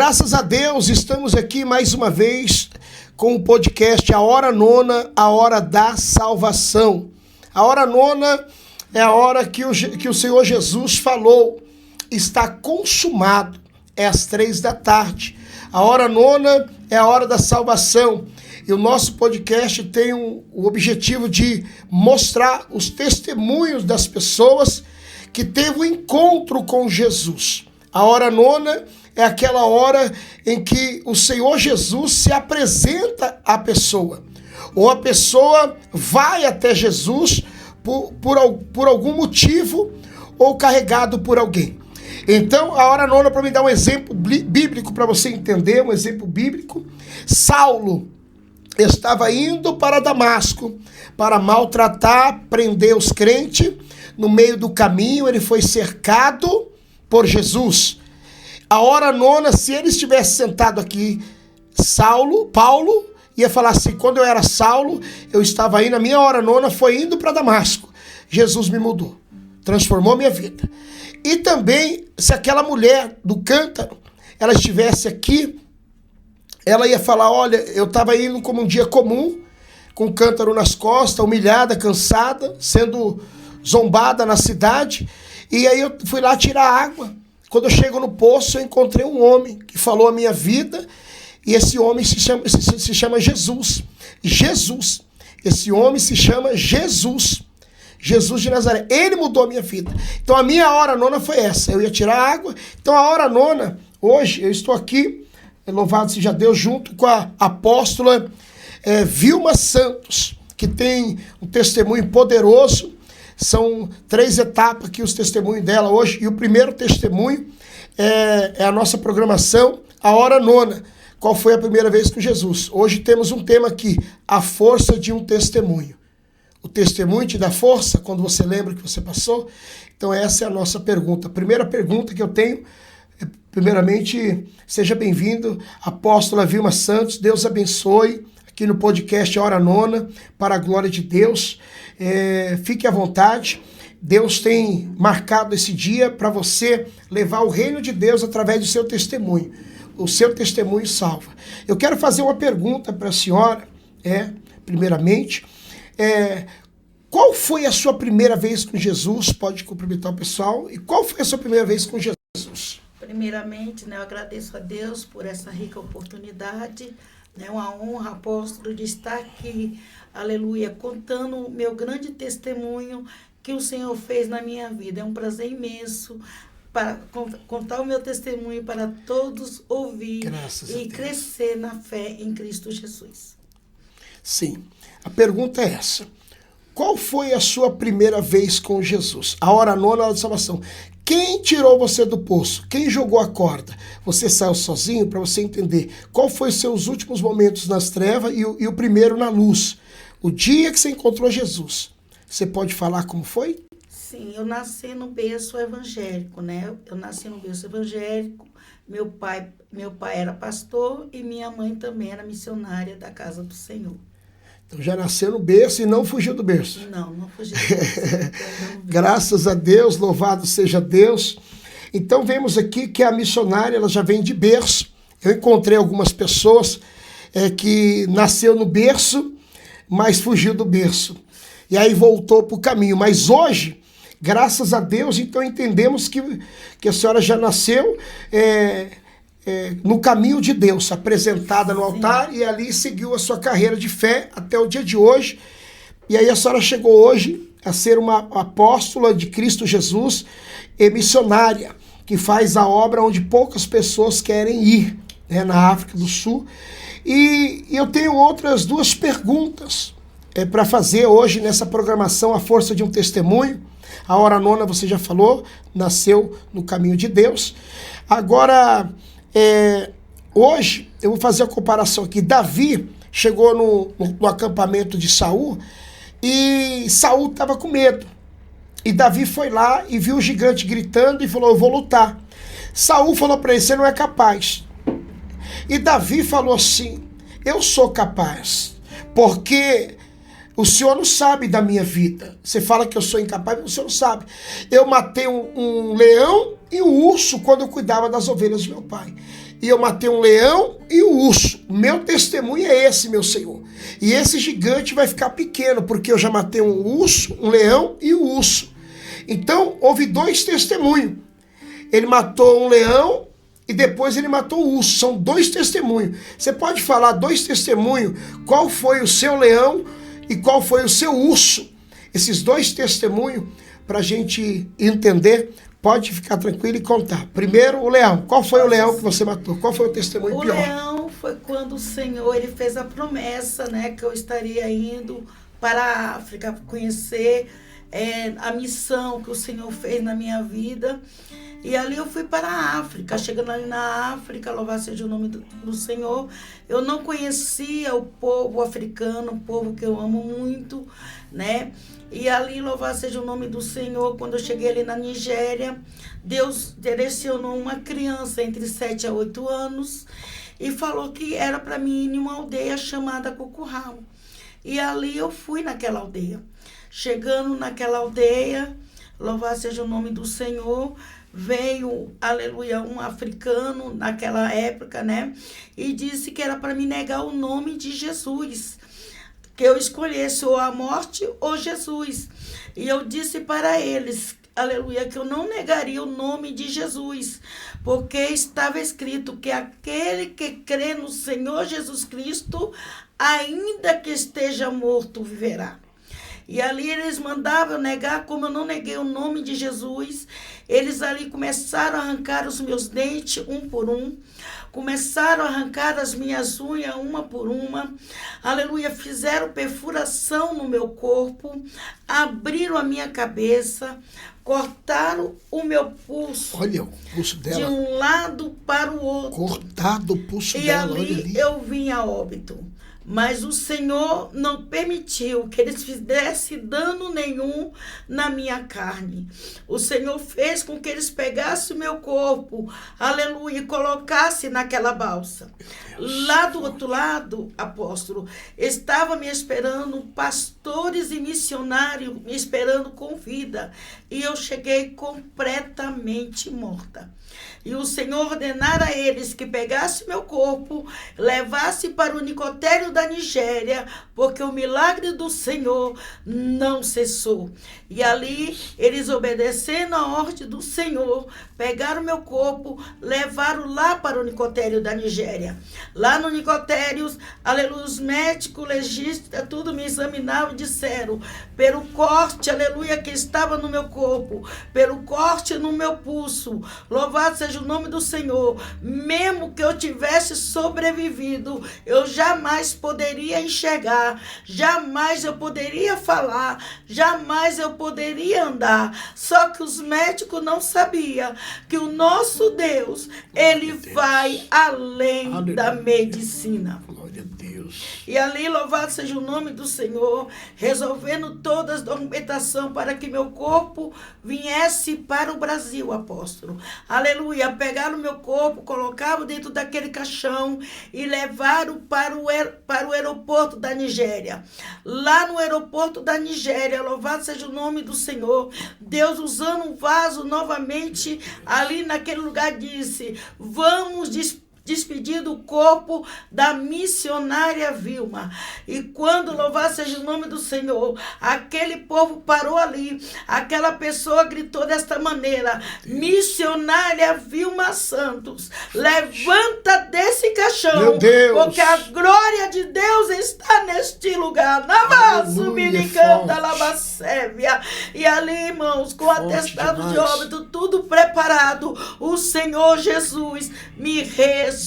Graças a Deus, estamos aqui mais uma vez com o podcast A Hora Nona, a Hora da Salvação. A Hora Nona é a hora que o Senhor Jesus falou, está consumado, é às 15h. A Hora Nona é a hora da salvação. E o nosso podcast tem o objetivo de mostrar os testemunhos das pessoas que teve um encontro com Jesus. A Hora Nona é aquela hora em que o Senhor Jesus se apresenta à pessoa. Ou a pessoa vai até Jesus por algum motivo ou carregado por alguém. Então, a Hora Nona, para me dar um exemplo bíblico, para você entender, um exemplo bíblico, Saulo estava indo para Damasco para maltratar, prender os crentes. No meio do caminho, ele foi cercado por Jesus. A Hora Nona, se ele estivesse sentado aqui, Paulo, ia falar assim: quando eu era Saulo, eu estava aí, na minha Hora Nona foi indo para Damasco. Jesus me mudou, transformou minha vida. E também, se aquela mulher do cântaro, ela estivesse aqui, ela ia falar: olha, eu estava indo como um dia comum, com um cântaro nas costas, humilhada, cansada, sendo zombada na cidade, e aí eu fui lá tirar água. Quando eu chego no poço, eu encontrei um homem que falou a minha vida, e esse homem se chama Jesus. Jesus. Esse homem se chama Jesus. Jesus de Nazaré. Ele mudou a minha vida. Então a minha Hora Nona foi essa. Eu ia tirar água. Então a Hora Nona, hoje, eu estou aqui, louvado seja Deus, junto com a apóstola Vilma Santos, que tem um testemunho poderoso. São 3 etapas aqui os testemunhos dela hoje. E o primeiro testemunho é a nossa programação, a Hora Nona. Qual foi a primeira vez com Jesus? Hoje temos um tema aqui, a força de um testemunho. O testemunho te dá força quando você lembra que você passou? Então essa é a nossa pergunta. A primeira pergunta que eu tenho, primeiramente, seja bem-vindo, apóstola Vilma Santos. Deus abençoe aqui no podcast A Hora Nona, para a glória de Deus. Fique à vontade. Deus tem marcado esse dia para você levar o reino de Deus através do seu testemunho. O seu testemunho salva. Eu quero fazer uma pergunta para a senhora, primeiramente. Qual foi a sua primeira vez com Jesus? Pode cumprimentar o pessoal. E qual foi a sua primeira vez com Jesus? Primeiramente, eu agradeço a Deus por essa rica oportunidade. É uma honra, apóstolo, de estar aqui, aleluia, contando o meu grande testemunho que o Senhor fez na minha vida. É um prazer imenso para contar o meu testemunho para todos ouvir e crescer na fé em Cristo Jesus. Sim, a pergunta é essa. Qual foi a sua primeira vez com Jesus? A Hora Nona, a hora de salvação. Quem tirou você do poço? Quem jogou a corda? Você saiu sozinho? Para você entender qual foi os seus últimos momentos nas trevas e o primeiro na luz. O dia que você encontrou Jesus. Você pode falar como foi? Sim, eu nasci no berço evangélico, Eu nasci no berço evangélico. Meu pai era pastor e minha mãe também era missionária da Casa do Senhor. Então já nasceu no berço e não fugiu do berço. Não fugiu do berço. Graças a Deus, louvado seja Deus. Então vemos aqui que a missionária ela já vem de berço. Eu encontrei algumas pessoas que nasceu no berço, mas fugiu do berço. E aí voltou para o caminho. Mas hoje, graças a Deus, então entendemos que a senhora já nasceu no caminho de Deus, apresentada no altar. Sim. E ali seguiu a sua carreira de fé até o dia de hoje. E aí a senhora chegou hoje a ser uma apóstola de Cristo Jesus e missionária, que faz a obra onde poucas pessoas querem ir, na África do Sul. E eu tenho outras 2 perguntas para fazer hoje nessa programação, a força de um testemunho. A Hora Nona, você já falou, nasceu no caminho de Deus. Agora, hoje, eu vou fazer a comparação aqui. Davi chegou no acampamento de Saul e Saul estava com medo. E Davi foi lá e viu o gigante gritando e falou: eu vou lutar. Saul falou para ele: você não é capaz. E Davi falou assim: eu sou capaz, porque o senhor não sabe da minha vida. Você fala que eu sou incapaz, mas o senhor não sabe. Eu matei um leão e um urso quando eu cuidava das ovelhas do meu pai. e eu matei um leão e um urso. Meu testemunho é esse, meu Senhor. E esse gigante vai ficar pequeno, porque eu já matei um urso, um leão e um urso. Então, houve 2 testemunhos. Ele matou um leão e depois ele matou o urso. São 2 testemunhos. Você pode falar 2 testemunhos, qual foi o seu leão e qual foi o seu urso? Esses 2 testemunhos, para a gente entender. Pode ficar tranquilo e contar. Primeiro, o leão. Qual foi o leão que você matou? Qual foi o testemunho pior? O leão foi quando o Senhor ele fez a promessa, né, que eu estaria indo para a África conhecer a missão que o Senhor fez na minha vida. E ali eu fui para a África. Chegando ali na África, louvado seja o nome do Senhor, eu não conhecia o povo africano, um povo que eu amo muito, né? E ali, louvado seja o nome do Senhor, quando eu cheguei ali na Nigéria, Deus direcionou uma criança entre 7 a 8 anos e falou que era para mim ir em uma aldeia chamada Cucurral. E ali eu fui naquela aldeia. Chegando naquela aldeia, louvado seja o nome do Senhor, veio, aleluia, um africano naquela época, né? E disse que era para me negar o nome de Jesus, que eu escolhesse ou a morte ou Jesus. E eu disse para eles, aleluia, que eu não negaria o nome de Jesus, porque estava escrito que aquele que crê no Senhor Jesus Cristo, ainda que esteja morto, viverá. E ali eles mandavam eu negar, como eu não neguei o nome de Jesus. Eles ali começaram a arrancar os meus dentes um por um. Começaram a arrancar as minhas unhas uma por uma. Aleluia, fizeram perfuração no meu corpo. Abriram a minha cabeça. Cortaram o meu pulso. Olha o pulso dela. De um lado para o outro. Cortado o pulso e dela, ali, olha ali. Eu vim a óbito. Mas o Senhor não permitiu que eles fizessem dano nenhum na minha carne. O Senhor fez com que eles pegassem o meu corpo, aleluia, e colocassem naquela balsa. Lá do outro lado, apóstolo, estava me esperando pastores e missionários, me esperando com vida. E eu cheguei completamente morta. E o Senhor ordenara a eles que pegasse meu corpo, levasse para o Nicotério da Nigéria, porque o milagre do Senhor não cessou. E ali, eles obedecendo a ordem do Senhor, pegaram meu corpo, levaram lá para o Nicotério da Nigéria. Lá no Nicotério, aleluia, os médicos, legistas, tudo me examinaram e disseram, pelo corte, aleluia, que estava no meu corpo, pelo corte no meu pulso, louvado seja o nome do Senhor, mesmo que eu tivesse sobrevivido, eu jamais poderia enxergar, jamais eu poderia falar, jamais eu poderia andar. Só que os médicos não sabiam que o nosso Deus, ele vai além da medicina. Glória a Deus. E ali, louvado seja o nome do Senhor, resolvendo todas as documentações para que meu corpo viesse para o Brasil, apóstolo. Aleluia. Pegaram meu corpo, colocaram dentro daquele caixão e levaram para o aeroporto da Nigéria. Lá no aeroporto da Nigéria, louvado seja o nome do Senhor, Deus usando um vaso novamente, ali naquele lugar disse, vamos despedir do corpo da missionária Vilma. E quando, louvado seja o nome do Senhor, aquele povo parou ali, aquela pessoa gritou desta maneira, missionária Vilma Santos, levanta desse caixão, porque a glória de Deus está neste lugar. E ali, irmãos, com atestado de óbito, tudo preparado, o Senhor Jesus me ressuscitou.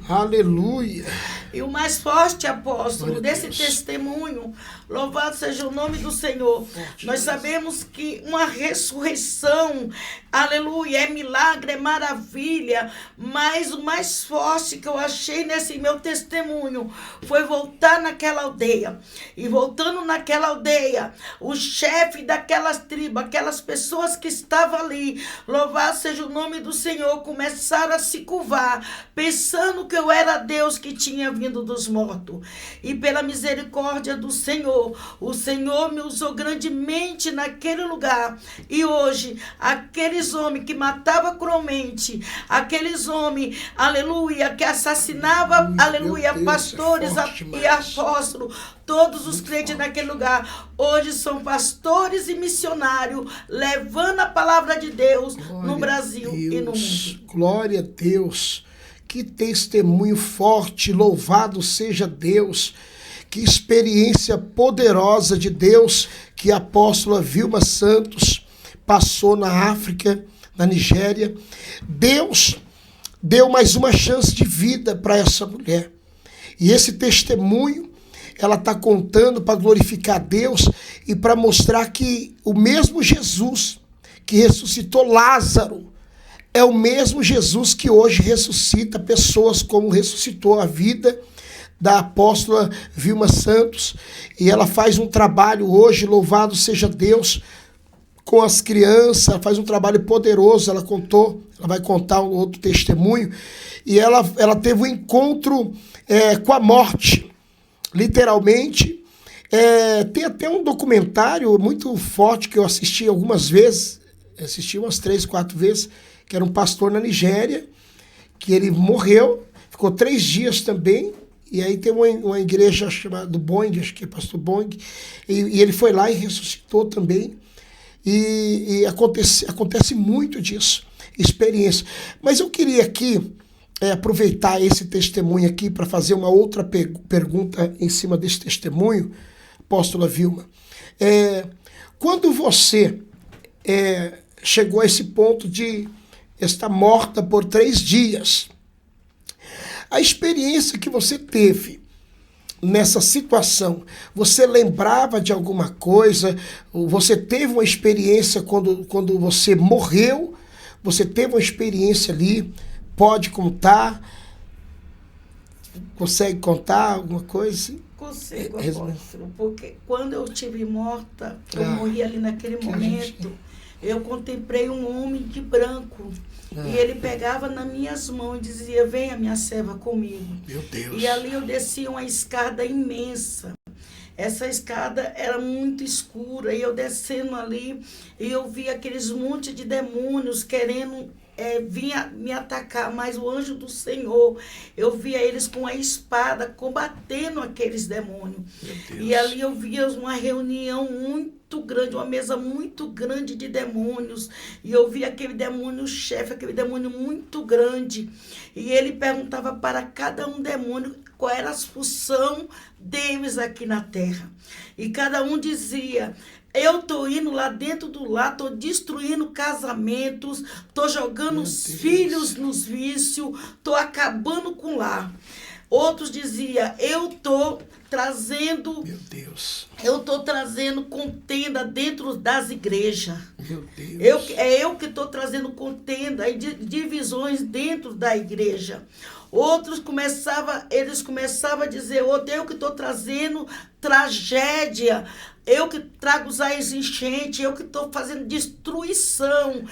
Aleluia. E o mais forte, apóstolo, desse testemunho, louvado seja o nome do Senhor. Nós sabemos que uma ressurreição, aleluia, é milagre, é maravilha, mas o mais forte que eu achei nesse meu testemunho foi voltar naquela aldeia. E voltando naquela aldeia, o chefe daquelas tribos, aquelas pessoas que estavam ali, louvado seja o nome do Senhor, começaram a se curvar, pensando que eu era Deus que tinha vindo dos mortos. E pela misericórdia do Senhor, O Senhor me usou grandemente naquele lugar. E hoje, aqueles homens que matavam cruelmente, aqueles homens, aleluia, que assassinavam, aleluia, pastores e apóstolos, todos os crentes naquele lugar, hoje são pastores e missionários, levando a palavra de Deus no Brasil e no mundo. Glória a Deus. Que testemunho forte, louvado seja Deus. Que experiência poderosa de Deus que a apóstola Vilma Santos passou na África, na Nigéria. Deus deu mais uma chance de vida para essa mulher. E esse testemunho ela está contando para glorificar Deus e para mostrar que o mesmo Jesus que ressuscitou Lázaro é o mesmo Jesus que hoje ressuscita pessoas, como ressuscitou a vida da apóstola Vilma Santos. E ela faz um trabalho hoje, louvado seja Deus, com as crianças, faz um trabalho poderoso. Ela vai contar um outro testemunho. E ela teve um encontro com a morte, literalmente. Tem até um documentário muito forte que eu assisti algumas vezes, assisti umas 3, 4 vezes, que era um pastor na Nigéria, que ele morreu, ficou 3 dias também, e aí tem uma igreja chamada Boing, acho que é pastor Boing, e ele foi lá e ressuscitou também, e acontece muito disso, experiência. Mas eu queria aqui aproveitar esse testemunho aqui para fazer uma outra pergunta em cima desse testemunho, apóstola Vilma. Quando você chegou a esse ponto de estar morta por 3 dias, a experiência que você teve nessa situação, você lembrava de alguma coisa? Você teve uma experiência quando você morreu? Você teve uma experiência ali? Pode contar? Consegue contar alguma coisa assim? Consigo, apóstolo, porque quando eu estive morta, eu morri ali naquele momento, eu contemplei um homem de branco. E ele pegava nas minhas mãos e dizia: venha, minha serva, comigo. Meu Deus. E ali eu descia uma escada imensa. Essa escada era muito escura. E eu descendo ali, e eu vi aqueles montes de demônios querendo vinha me atacar, mas o anjo do Senhor, eu via eles com a espada combatendo aqueles demônios. E ali eu via uma reunião muito grande, uma mesa muito grande de demônios, e eu via aquele demônio chefe, aquele demônio muito grande, e ele perguntava para cada um demônio qual era a função deles aqui na terra, e cada um dizia: eu estou indo lá dentro do lar, estou destruindo casamentos, estou jogando os filhos nos vícios, estou acabando com o lar. Outros diziam: eu estou trazendo... Meu Deus. Eu estou trazendo contenda dentro das igrejas. Meu Deus. Eu que estou trazendo contenda e divisões dentro da igreja. Outros começavam a dizer: eu que estou trazendo tragédia, eu que trago os ais enchentes, eu que estou fazendo destruição,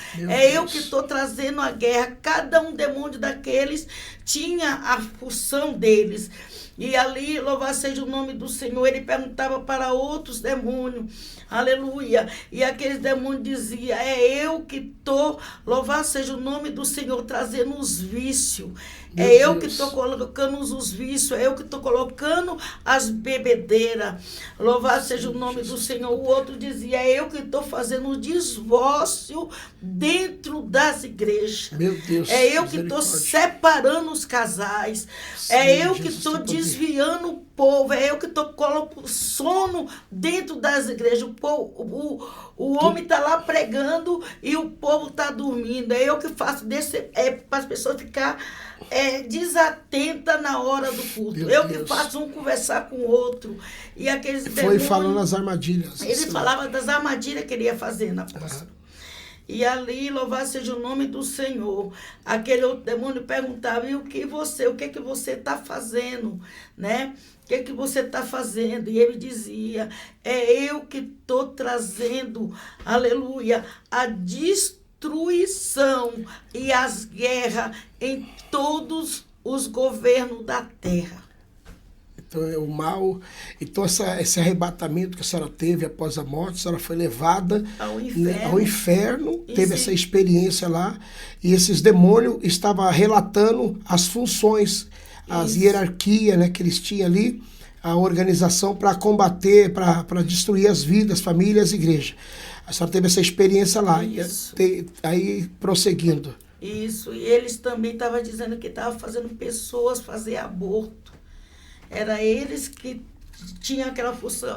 eu que estou trazendo a guerra. Cada um demônio daqueles tinha a função deles. E ali, louvado seja o nome do Senhor, ele perguntava para outros demônios, aleluia, e aqueles demônios diziam: eu que estou, louvado seja o nome do Senhor, trazendo os vícios, eu que estou colocando os vícios, eu que estou colocando as bebedeiras, louvado seja o nome do Senhor. O outro dizia: eu que estou fazendo o divórcio dentro das igrejas, meu Deus, eu que estou separando os casais, sim, eu que estou desviando o povo, eu que estou colocando sono dentro das igrejas. O homem está lá pregando e o povo está dormindo. É eu que faço para as pessoas ficar desatentas na hora do culto. Que faço um conversar com o outro. E aqueles demônios, falando as armadilhas. Ele falava das armadilhas que ele ia fazer na apóstolo. E ali, louvado seja o nome do Senhor, aquele outro demônio perguntava: e o que você está fazendo, né? O que você está fazendo? E ele dizia: eu que estou trazendo, aleluia, a destruição e as guerras em todos os governos da terra. Então, o mal... Então, esse arrebatamento que a senhora teve após a morte, a senhora foi levada ao inferno, teve essa experiência lá, e esses demônios estavam relatando as funções, as hierarquias, né, que eles tinham ali, a organização para combater, para destruir as vidas, famílias, igrejas. A senhora teve essa experiência lá, aí prosseguindo. Isso, e eles também estavam dizendo que estavam fazendo pessoas fazer aborto. Era eles que tinham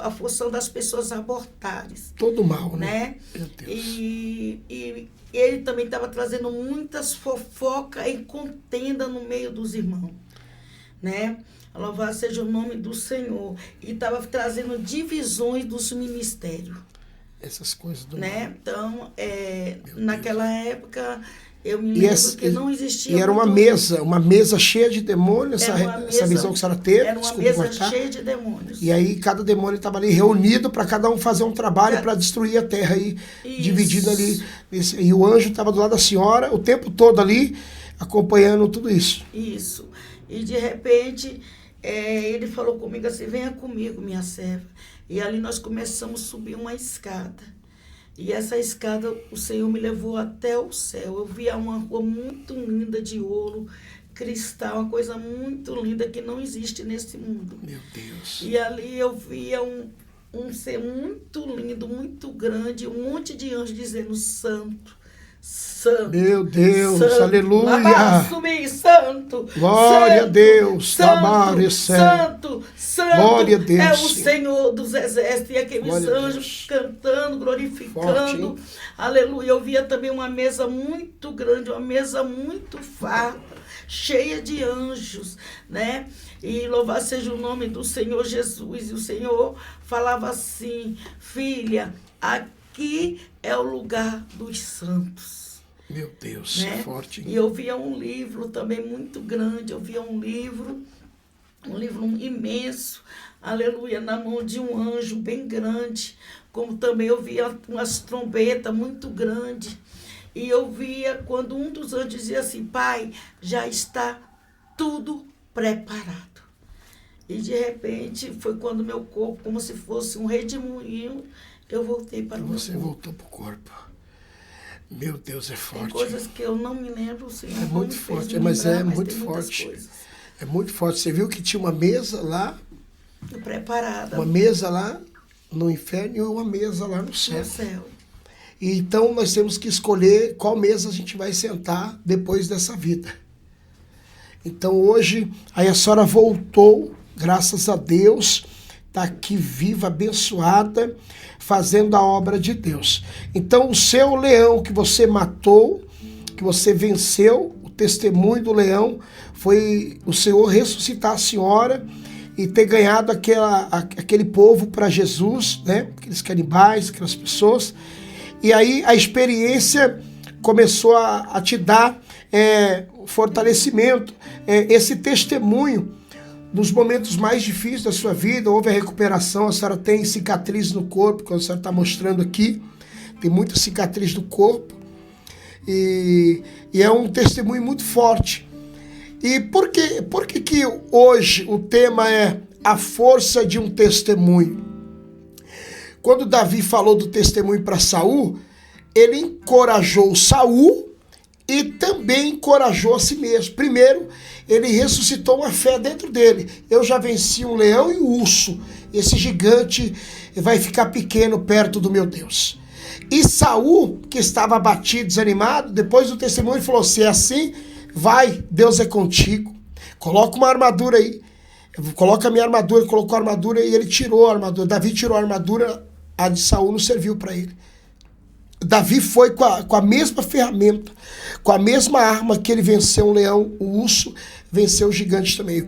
a função das pessoas abortarem. Todo mal, né? Meu Deus. E ele também estava trazendo muitas fofocas e contenda no meio dos irmãos, né? Louvado seja o nome do Senhor. E estava trazendo divisões dos ministérios. Essas coisas do né? mal. Então, naquela época... Eu me lembro que não existia... E era uma mesa cheia de demônios, essa visão que a senhora teve. Era uma mesa cheia de demônios. E aí cada demônio estava ali reunido para cada um fazer um trabalho para destruir a terra, aí, dividido ali. E o anjo estava do lado da senhora o tempo todo ali, acompanhando tudo isso. Isso. E de repente, ele falou comigo assim, venha comigo, minha serva. E ali nós começamos a subir uma escada. E essa escada, o Senhor me levou até o céu. Eu via uma rua muito linda de ouro, cristal, uma coisa muito linda que não existe nesse mundo. Meu Deus. E ali eu via um ser muito lindo, muito grande, um monte de anjos dizendo santo, santo. Meu Deus, santo, aleluia. Subir, santo. Glória santo, a Deus. Santo, santo, santo. Glória a Deus. É o Senhor dos exércitos. E aqueles anjos cantando, glorificando. Forte. Aleluia. Eu via também uma mesa muito grande, uma mesa muito farta, cheia de anjos, né? E louvado seja o nome do Senhor Jesus. E o Senhor falava assim, filha, aqui é o lugar dos santos. Meu Deus, né? Forte. E eu via um livro também muito grande, eu via um livro imenso, aleluia, na mão de um anjo bem grande, como também eu via umas trombetas muito grandes. E eu via quando um dos anjos dizia assim, Pai, já está tudo preparado. E de repente foi quando meu corpo, como se fosse um redemoinho, eu voltei para o meu corpo. Você voltou para o corpo. Meu Deus, é forte. Tem coisas que eu não me lembro, Senhor. É muito forte, mas é muito forte. É muito forte. Você viu que tinha uma mesa lá. Preparada. Uma mesa lá no inferno e uma mesa lá no céu. No céu. E então nós temos que escolher qual mesa a gente vai sentar depois dessa vida. Então hoje, aí a senhora voltou, graças a Deus, está aqui viva, abençoada, fazendo a obra de Deus. Então o seu leão que você matou, que você venceu, o testemunho do leão, foi o Senhor ressuscitar a senhora e ter ganhado aquele povo para Jesus, né? Aqueles canibais, aquelas pessoas. E aí a experiência começou a te dar fortalecimento, esse testemunho nos momentos mais difíceis da sua vida. Houve a recuperação, a senhora tem cicatriz no corpo, que a senhora está mostrando aqui, tem muita cicatriz no corpo, e é um testemunho muito forte. E por que hoje o tema é a força de um testemunho? Quando Davi falou do testemunho para Saul, ele encorajou Saul e também encorajou a si mesmo. Primeiro, ele ressuscitou uma fé dentro dele. Eu já venci um leão e um urso. Esse gigante vai ficar pequeno perto do meu Deus. E Saul, que estava abatido, desanimado, depois do testemunho, ele falou, se é assim, vai, Deus é contigo. Coloca uma armadura aí. Coloca a minha armadura. Ele colocou a armadura e ele tirou a armadura. Davi tirou a armadura, a de Saul não serviu para ele. Davi foi com a mesma ferramenta, com a mesma arma que ele venceu um leão, o urso, venceu o gigante também.